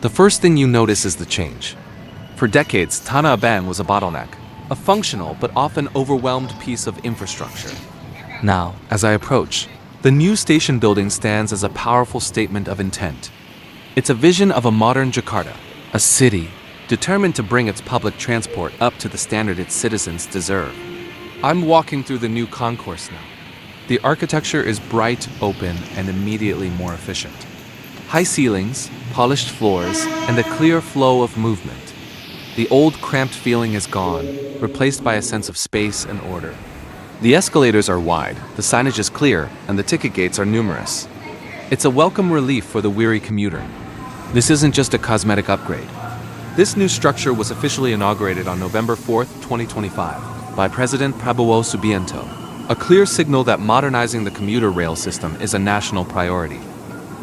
The first thing you notice is the change. For decades, Tanah Abang was a bottleneck, a functional but often overwhelmed piece of infrastructure. Now, as I approach, the new station building stands as a powerful statement of intent. It's a vision of a modern Jakarta, a city determined to bring its public transport up to the standard its citizens deserve. I'm walking through the new concourse now. The architecture is bright, open, and immediately more efficient. High ceilings, polished floors, and a clear flow of movement. The old cramped feeling is gone, replaced by a sense of space and order. The escalators are wide, the signage is clear, and the ticket gates are numerous. It's a welcome relief for the weary commuter. This isn't just a cosmetic upgrade. This new structure was officially inaugurated on November 4th, 2025, by President Prabowo Subianto, a clear signal that modernizing the commuter rail system is a national priority.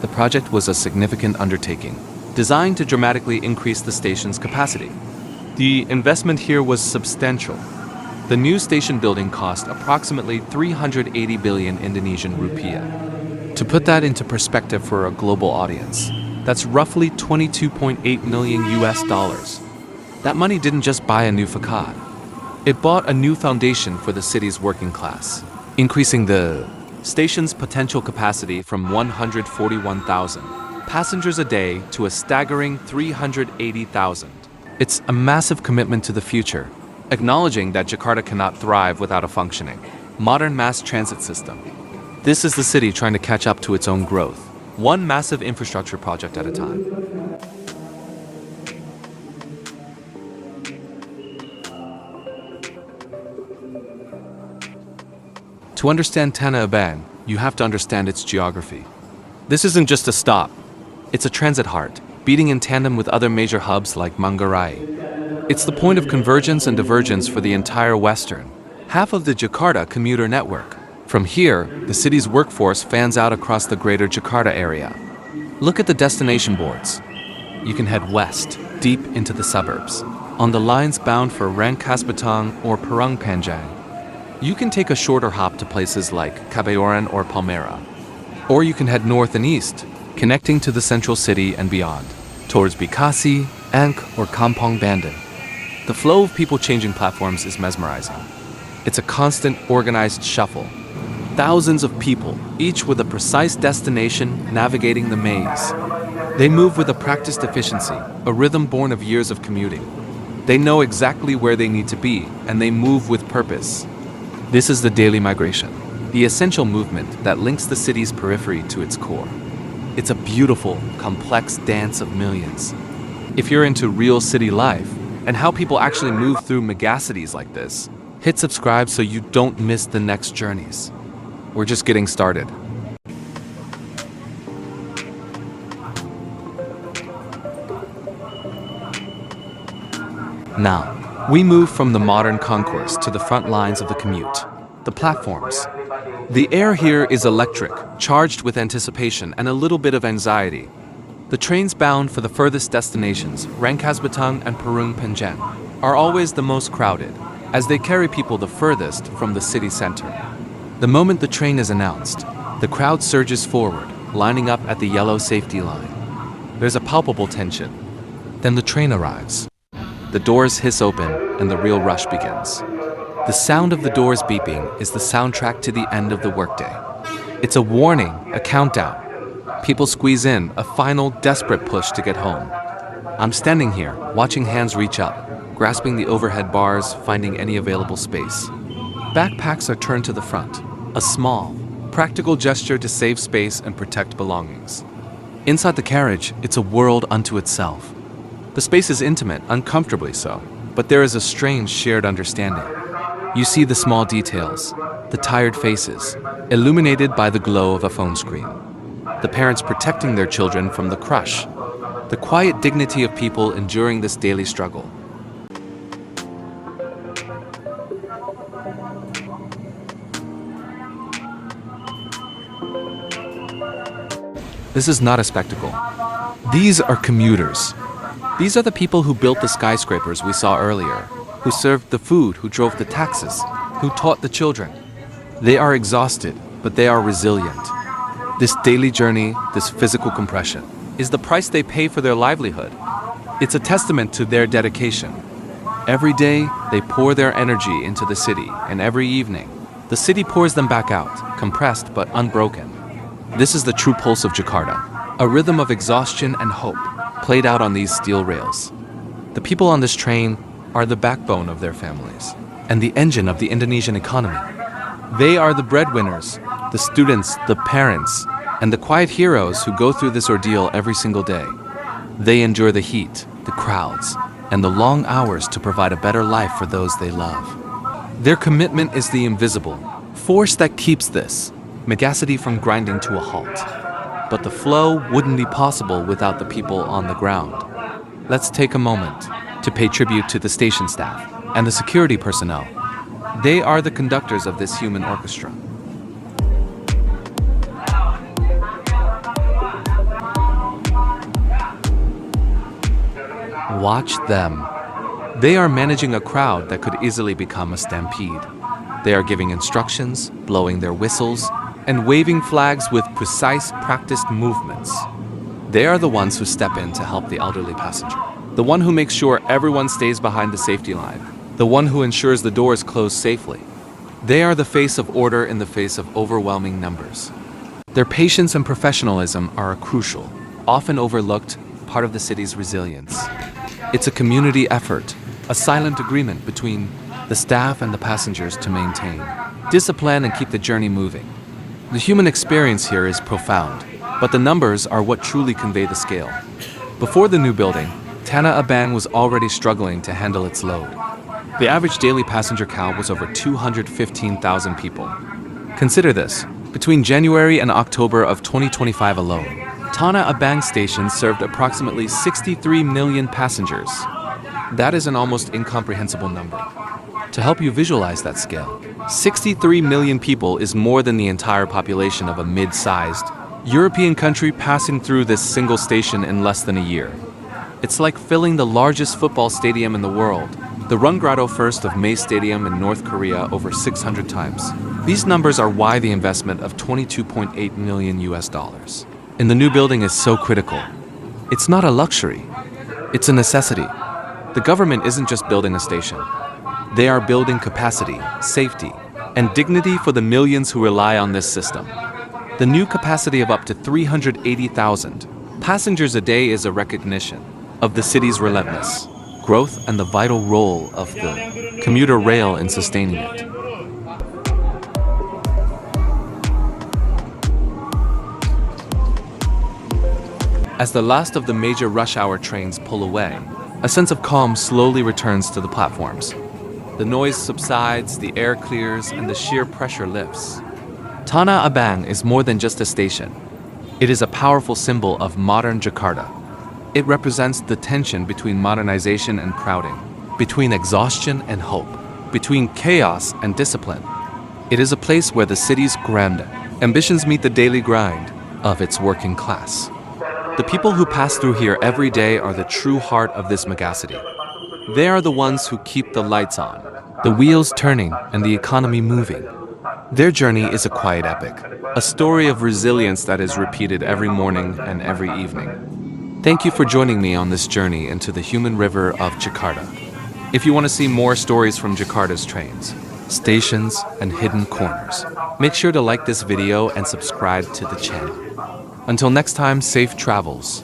The project was a significant undertaking, designed to dramatically increase the station's capacity. The investment here was substantial. The new station building cost approximately 380 billion Indonesian rupiah. To put that into perspective for a global audience, that's roughly 22.8 million US dollars. That money didn't just buy a new facade. It bought a new foundation for the city's working class, increasing the station's potential capacity from 141,000 passengers a day to a staggering 380,000. It's a massive commitment to the future, acknowledging that Jakarta cannot thrive without a functioning, modern mass transit system. This is the city trying to catch up to its own growth, one massive infrastructure project at a time. To understand Tanah Abang, you have to understand its geography. This isn't just a stop. It's a transit heart, beating in tandem with other major hubs like Manggarai. It's the point of convergence and divergence for the entire western, half of the Jakarta commuter network. From here, the city's workforce fans out across the greater Jakarta area. Look at the destination boards. You can head west, deep into the suburbs, on the lines bound for Rangkasbitung or Parung Panjang. You can take a shorter hop to places like Kebayoran or Palmera. Or you can head north and east, connecting to the central city and beyond, towards Bekasi, Ankh, or Kampong Bandar. The flow of people changing platforms is mesmerizing. It's a constant, organized shuffle. Thousands of people, each with a precise destination, navigating the maze. They move with a practiced efficiency, a rhythm born of years of commuting. They know exactly where they need to be, and they move with purpose. This is the daily migration, the essential movement that links the city's periphery to its core. It's a beautiful, complex dance of millions. If you're into real city life and how people actually move through megacities like this, hit subscribe so you don't miss the next journeys. We're just getting started. Now, we move from the modern concourse to the front lines of the commute, the platforms. The air here is electric, charged with anticipation and a little bit of anxiety. The trains bound for the furthest destinations, Rangkasbitung and Parung Panjang, are always the most crowded, as they carry people the furthest from the city center. The moment the train is announced, the crowd surges forward, lining up at the yellow safety line. There's a palpable tension. Then the train arrives. The doors hiss open and the real rush begins. The sound of the doors beeping is the soundtrack to the end of the workday. It's a warning, a countdown. People squeeze in, a final, desperate push to get home. I'm standing here, watching hands reach up, grasping the overhead bars, finding any available space. Backpacks are turned to the front, a small, practical gesture to save space and protect belongings. Inside the carriage, it's a world unto itself. The space is intimate, uncomfortably so, but there is a strange shared understanding. You see the small details, the tired faces, illuminated by the glow of a phone screen. The parents protecting their children from the crush. The quiet dignity of people enduring this daily struggle. This is not a spectacle. These are commuters. These are the people who built the skyscrapers we saw earlier, who served the food, who drove the taxis, who taught the children. They are exhausted, but they are resilient. This daily journey, this physical compression, is the price they pay for their livelihood. It's a testament to their dedication. Every day, they pour their energy into the city, and every evening, the city pours them back out, compressed but unbroken. This is the true pulse of Jakarta, a rhythm of exhaustion and hope, played out on these steel rails. The people on this train are the backbone of their families, and the engine of the Indonesian economy. They are the breadwinners, the students, the parents, and the quiet heroes who go through this ordeal every single day. They endure the heat, the crowds, and the long hours to provide a better life for those they love. Their commitment is the invisible force that keeps this Megacity from grinding to a halt. But the flow wouldn't be possible without the people on the ground. Let's take a moment to pay tribute to the station staff and the security personnel. They are the conductors of this human orchestra. Watch them. They are managing a crowd that could easily become a stampede. They are giving instructions, blowing their whistles, and waving flags with precise, practiced movements. They are the ones who step in to help the elderly passenger, the one who makes sure everyone stays behind the safety line, the one who ensures the doors close safely. They are the face of order in the face of overwhelming numbers. Their patience and professionalism are a crucial, often overlooked, part of the city's resilience. It's a community effort, a silent agreement between the staff and the passengers to maintain discipline and keep the journey moving. The human experience here is profound, but the numbers are what truly convey the scale. Before the new building, Tanah Abang was already struggling to handle its load. The average daily passenger count was over 215,000 people. Consider this, between January and October of 2025 alone, Tanah Abang Station served approximately 63 million passengers. That is an almost incomprehensible number. To help you visualize that scale, 63 million people is more than the entire population of a mid-sized European country passing through this single station in less than a year. It's like filling the largest football stadium in the world, the Rangkasbitung 1st of May Stadium in North Korea, over 600 times. These numbers are why the investment of $22.8 million in the new building is so critical. It's not a luxury, it's a necessity. The government isn't just building a station. They are building capacity, safety, and dignity for the millions who rely on this system. The new capacity of up to 380,000 passengers a day is a recognition of the city's relentless growth and the vital role of the commuter rail in sustaining it. As the last of the major rush hour trains pull away, a sense of calm slowly returns to the platforms. The noise subsides, the air clears, and the sheer pressure lifts. Tanah Abang is more than just a station. It is a powerful symbol of modern Jakarta. It represents the tension between modernization and crowding, between exhaustion and hope, between chaos and discipline. It is a place where the city's grand ambitions meet the daily grind of its working class. The people who pass through here every day are the true heart of this megacity. They are the ones who keep the lights on, the wheels turning, and the economy moving. Their journey is a quiet epic, a story of resilience that is repeated every morning and every evening. Thank you for joining me on this journey into the human river of Jakarta. If you want to see more stories from Jakarta's trains, stations, and hidden corners, make sure to like this video and subscribe to the channel. Until next time, safe travels.